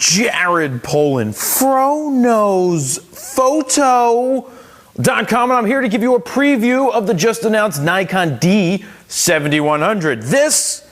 Jared Polin, FroKnowsPhoto.com, and I'm here to give you a preview of the just announced Nikon D7100. This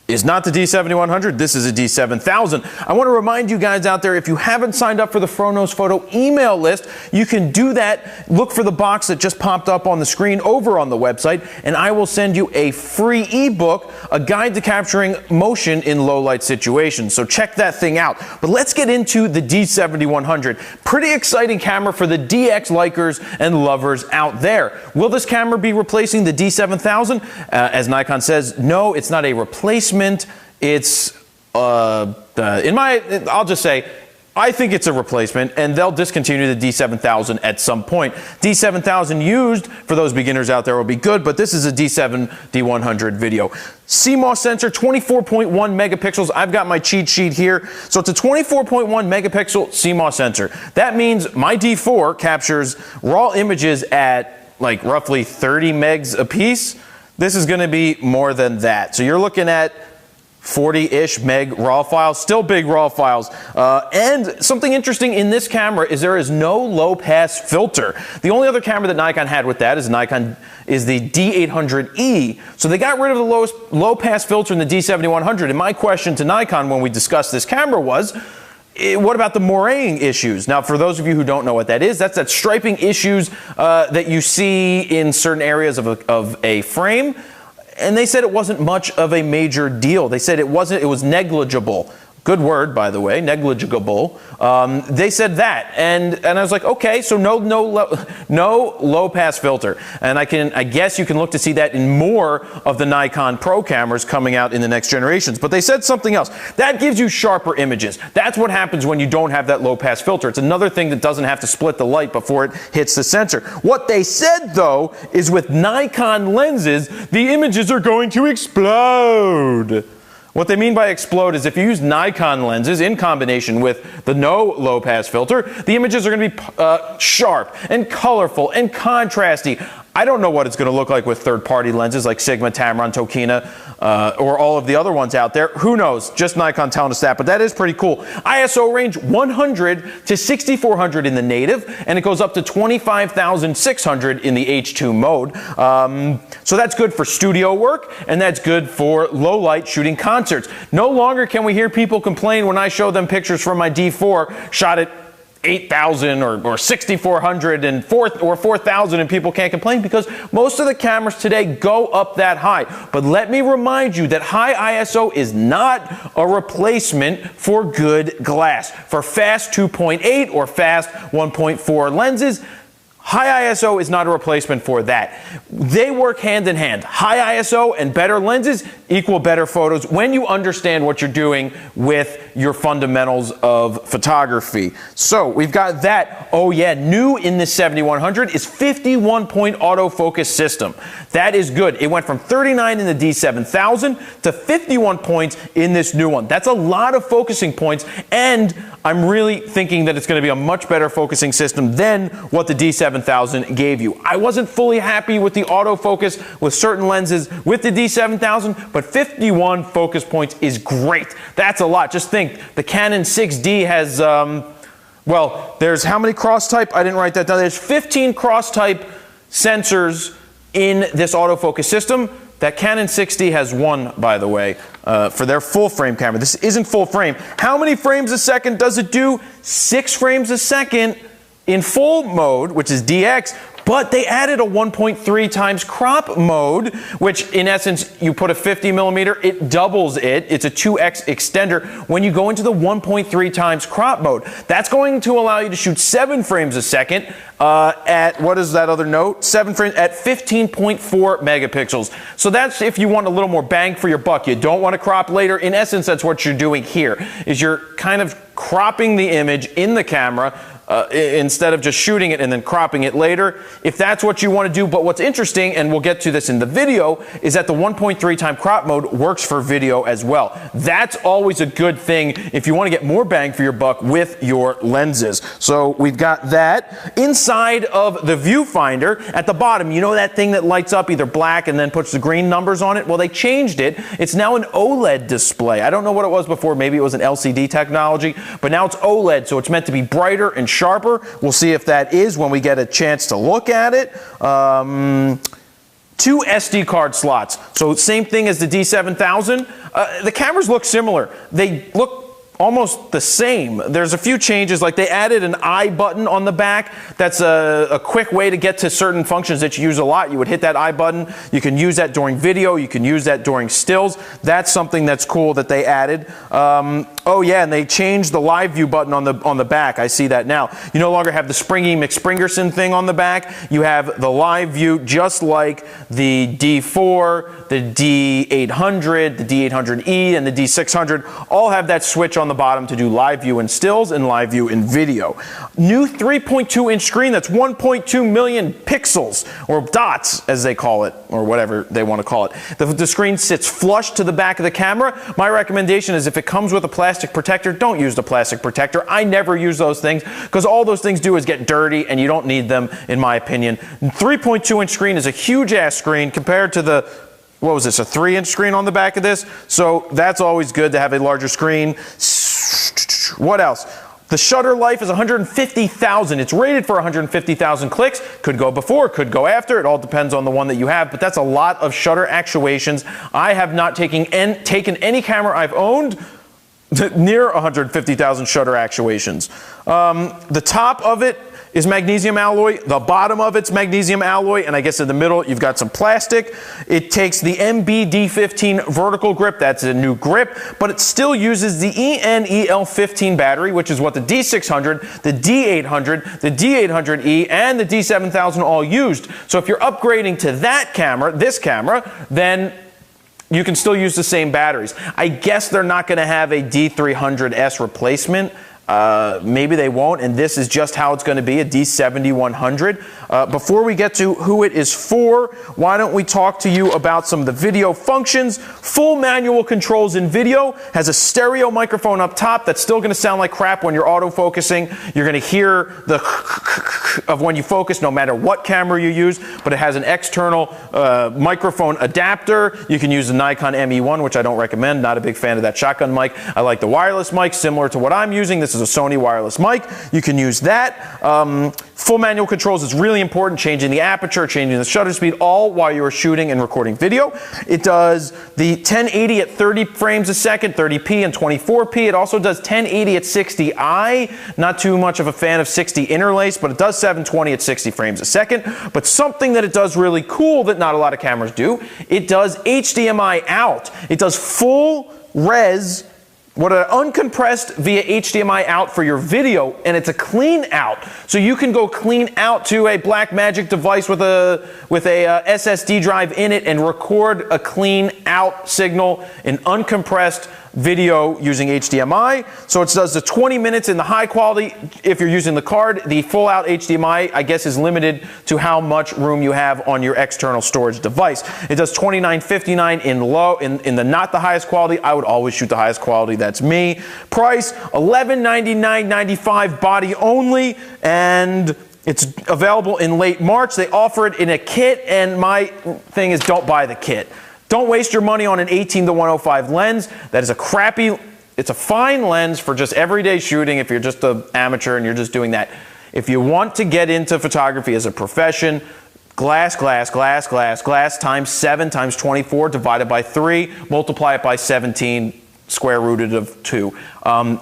is not the D7100, this is a D7000. I want to remind you guys out there, if you haven't signed up for the Knows Photo email list, you can do that. Look for the box that just popped up on the screen over on the website, and I will send you a free ebook, a guide to capturing motion in low light situations. So check that thing out. But let's get into the D7100. Pretty exciting camera for the DX likers and lovers out there. Will this camera be replacing the D7000? As Nikon says, no, it's not a replacement. It's, I'll just say, I think it's a replacement, and they'll discontinue the D7000 at some point. D7000 used, for those beginners out there, will be good, but this is a D7100 video. CMOS sensor, 24.1 megapixels. I've got my cheat sheet here. So it's a 24.1 megapixel CMOS sensor. That means my D4 captures raw images at like roughly 30 megs a piece. This is going to be more than that. So you're looking at 40-ish meg raw files, still big raw files. And something interesting in this camera is there is no low pass filter. The only other camera that Nikon had with that is the D800E. So they got rid of the low pass filter in the D7100. And my question to Nikon when we discussed this camera was, what about the moiraying issues? Now, for those of you who don't know what that is, that's that striping issues that you see in certain areas of a frame. And they said it wasn't much of a major deal. They said it was negligible. Good word, by the way, negligible. They said that, and I was like, okay, so no low pass filter, and I guess you can look to see that in more of the Nikon Pro cameras coming out in the next generations. But they said something else that gives you sharper images. That's what happens when you don't have that low pass filter. It's another thing that doesn't have to split the light before it hits the sensor. What they said though is with Nikon lenses, the images are going to explode. What they mean by explode is if you use Nikon lenses in combination with the no low pass filter, the images are going to be sharp and colorful and contrasty. I don't know what it's going to look like with third-party lenses like Sigma, Tamron, Tokina, or all of the other ones out there. Who knows? Just Nikon telling us that, but that is pretty cool. ISO range 100 to 6400 in the native, and it goes up to 25,600 in the H2 mode. So that's good for studio work, and that's good for low-light shooting concerts. No longer can we hear people complain when I show them pictures from my D4 shot at 8,000 or 6,400 and 4,000, and people can't complain because most of the cameras today go up that high. But let me remind you that high ISO is not a replacement for good glass. For fast 2.8 or fast 1.4 lenses, high ISO is not a replacement for that. They work hand in hand. High ISO and better lenses equal better photos when you understand what you're doing with your fundamentals of photography. So we've got that. Oh yeah, new in this 7100 is 51-point autofocus system. That is good. It went from 39 in the D7000 to 51 points in this new one. That's a lot of focusing points, and I'm really thinking that it's going to be a much better focusing system than what the D7000 gave you. I wasn't fully happy with the autofocus with certain lenses with the D7000, but 51 focus points is great. That's a lot. Just think, the Canon 6D has, well, there's how many cross-type? I didn't write that down. There's 15 cross-type sensors in this autofocus system. That Canon 6D has one, by the way, for their full frame camera. This isn't full frame. How many frames a second does it do? 6 frames a second in full mode, which is DX, but they added a 1.3 times crop mode, which in essence, you put a 50 millimeter, it doubles it. It's a 2x extender when you go into the 1.3 times crop mode. That's going to allow you to shoot 7 frames a second at, what is that other note? 7 frames at 15.4 megapixels. So that's if you want a little more bang for your buck. You don't want to crop later. In essence, that's what you're doing here, is you're kind of cropping the image in the camera, instead of just shooting it and then cropping it later. If that's what you want to do, but what's interesting, and we'll get to this in the video, is that the 1.3 time crop mode works for video as well. That's always a good thing if you want to get more bang for your buck with your lenses. So we've got that. Inside of the viewfinder, at the bottom, you know that thing that lights up either black and then puts the green numbers on it? Well, they changed it. It's now an OLED display. I don't know what it was before. Maybe it was an LCD technology, but now it's OLED, so it's meant to be brighter and sharper. We'll see if that is when we get a chance to look at it. 2 SD card slots. So same thing as the D7000. The cameras look similar. They look almost the same. There's a few changes, like they added an I button on the back. That's a quick way to get to certain functions that you use a lot. You would hit that I button. You can use that during video. You can use that during stills. That's something that's cool that they added. Oh yeah, and they changed the live view button on the back. I see that now. You no longer have the springy McSpringerson thing on the back. You have the live view just like the D4, the D800, the D800E, and the D600 all have that switch on the bottom to do live view in stills and live view in video. New 3.2 inch screen that's 1.2 million pixels, or dots as they call it, or whatever they want to call it. The screen sits flush to the back of the camera. My recommendation is if it comes with a plastic protector, don't use the plastic protector. I never use those things because all those things do is get dirty and you don't need them, in my opinion. 3.2 inch screen is a huge ass screen compared to the, what was this, a 3-inch screen on the back of this? So that's always good to have a larger screen. What else? The shutter life is 150,000. It's rated for 150,000 clicks. Could go before, could go after. It all depends on the one that you have, but that's a lot of shutter actuations. I have not taken any camera I've owned near 150,000 shutter actuations. The top of it is magnesium alloy. The bottom of it's magnesium alloy, and I guess in the middle you've got some plastic. It takes the MB-D15 vertical grip. That's a new grip, but it still uses the EN-EL15 battery, which is what the D600, the D800, the D800E, and the D7000 all used. So if you're upgrading to that camera, this camera, then you can still use the same batteries. I guess they're not going to have a D300S replacement. Maybe they won't, and this is just how it's going to be, a D7100. Before we get to who it is for, why don't we talk to you about some of the video functions. Full manual controls in video, has a stereo microphone up top that's still going to sound like crap when you're autofocusing. You're going to hear the of when you focus no matter what camera you use, but it has an external microphone adapter. You can use the Nikon ME1, which I don't recommend. Not a big fan of that shotgun mic. I like the wireless mic, similar to what I'm using. This is a Sony wireless mic. You can use that. Full manual controls is really important, changing the aperture, changing the shutter speed, all while you're shooting and recording video. It does the 1080 at 30 frames a second, 30p and 24p. It also does 1080 at 60i. Not too much of a fan of 60 interlace, but it does 720 at 60 frames a second. But something that it does really cool that not a lot of cameras do, it does HDMI out. It does full res, what an uncompressed via HDMI out for your video, and it's a clean out. So you can go clean out to a Blackmagic device with a SSD drive in it and record a clean out signal in uncompressed video using HDMI. So it does the 20 minutes in the high quality. If you're using the card, the full out HDMI, I guess, is limited to how much room you have on your external storage device. It does 29.59 in low, in the not the highest quality. I would always shoot the highest quality. That's me. Price $1199.95 body only, and it's available in late March. They offer it in a kit, and my thing is don't buy the kit. Don't waste your money on an 18-105 lens. That is a crappy, it's a fine lens for just everyday shooting if you're just an amateur and you're just doing that. If you want to get into photography as a profession, glass times 7 times 24 divided by 3, multiply it by 17, square rooted of 2.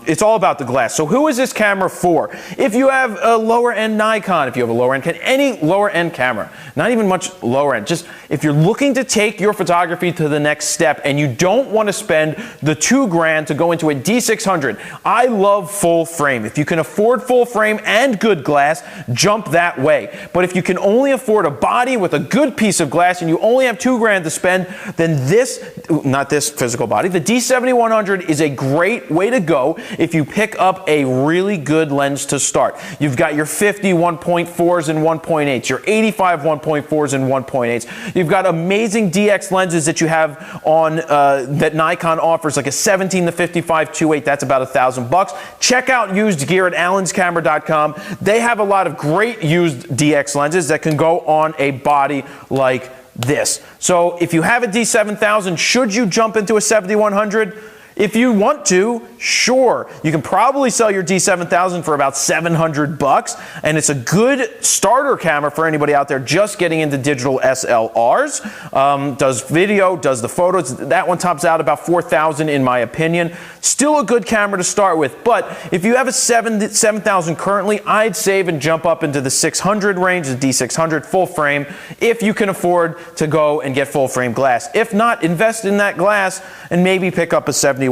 It's all about the glass. So who is this camera for? If you have a lower end Nikon, if you have a lower end, any lower end camera, not even much lower end, just if you're looking to take your photography to the next step and you don't want to spend the $2 grand to go into a D600, I love full frame. If you can afford full frame and good glass, jump that way. But if you can only afford a body with a good piece of glass and you only have $2 grand to spend, then this, not this physical body, the D7100 is a great way to go go if you pick up a really good lens to start. You've got your 50 1.4s and 1.8s, your 85 1.4s and 1.8s. You've got amazing DX lenses that you have on that Nikon offers, like a 17 to 55 2.8. That's about $1,000. Check out used gear at allenscamera.com. They have a lot of great used DX lenses that can go on a body like this. So if you have a D7000, should you jump into a 7100? If you want to, sure. You can probably sell your D7000 for about $700, and it's a good starter camera for anybody out there just getting into digital SLRs. Does video, does the photos. That one tops out about $4,000 in my opinion. Still a good camera to start with, but if you have a 7000 currently, I'd save and jump up into the 600 range, the D600 full frame, if you can afford to go and get full frame glass. If not, invest in that glass and maybe pick up a 7100.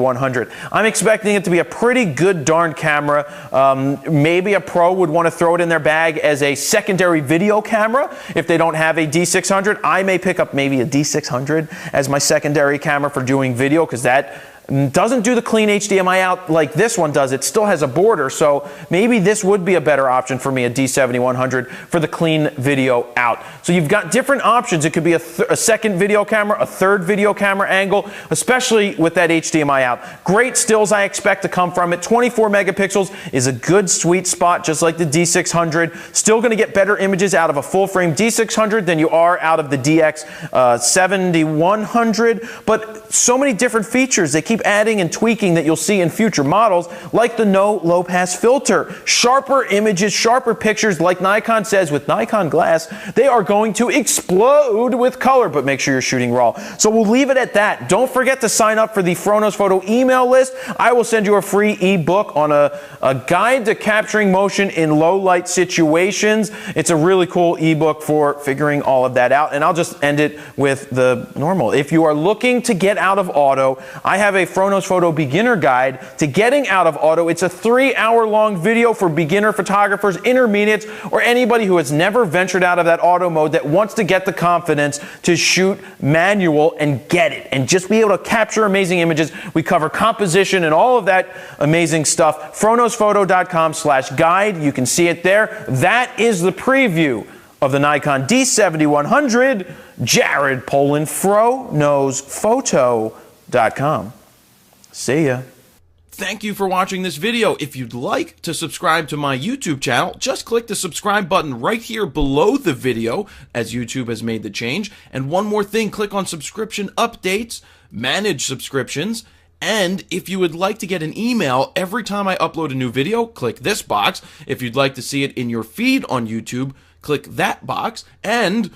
I'm expecting it to be a pretty good darn camera. Maybe a pro would want to throw it in their bag as a secondary video camera. If they don't have a D600, I may pick up maybe a D600 as my secondary camera for doing video, because that doesn't do the clean HDMI out like this one does. It still has a border, so maybe this would be a better option for me, a D7100, for the clean video out. So you've got different options. It could be a second video camera, a third video camera angle, especially with that HDMI out. Great stills I expect to come from it. 24 megapixels is a good sweet spot, just like the D600. Still going to get better images out of a full frame D600 than you are out of the DX7100, but so many different features. They keep adding and tweaking that you'll see in future models, like the no low pass filter. Sharper images, sharper pictures, like Nikon says with Nikon glass, they are going to explode with color, but make sure you're shooting raw. So we'll leave it at that. Don't forget to sign up for the Froknow's Photo email list. I will send you a free ebook on a guide to capturing motion in low light situations. It's a really cool ebook for figuring all of that out, and I'll just end it with the normal. If you are looking to get out of auto, I have a Froknow's Photo beginner guide to getting out of auto. It's a 3-hour-long video for beginner photographers, intermediates, or anybody who has never ventured out of that auto mode that wants to get the confidence to shoot manual and get it and just be able to capture amazing images. We cover composition and all of that amazing stuff. FroknowsPhoto.com/guide. You can see it there. That is the preview of the Nikon D7100. Jared Polin, FroknowsPhoto.com. See ya. Thank you for watching this video. If you'd like to subscribe to my YouTube channel, just click the subscribe button right here below the video, as YouTube has made the change. And one more thing, click on subscription updates, manage subscriptions, and if you would like to get an email every time I upload a new video, click this box. If you'd like to see it in your feed on YouTube, click that box. And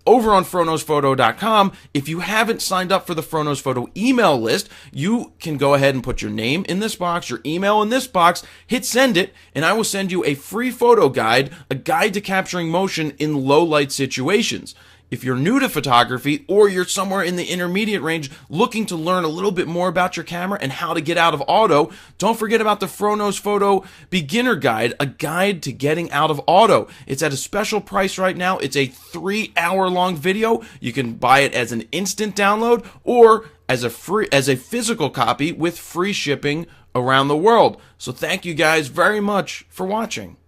over on FroknowsPhoto.com, if you haven't signed up for the Froknow's Photo email list, you can go ahead and put your name in this box, your email in this box, hit send it, and I will send you a free photo guide, a guide to capturing motion in low light situations. If you're new to photography, or you're somewhere in the intermediate range looking to learn a little bit more about your camera and how to get out of auto, don't forget about the Froknow's Photo Beginner Guide, a guide to getting out of auto. It's at a special price right now. It's a 3-hour-long video. You can buy it as an instant download or as a physical copy with free shipping around the world. So thank you guys very much for watching.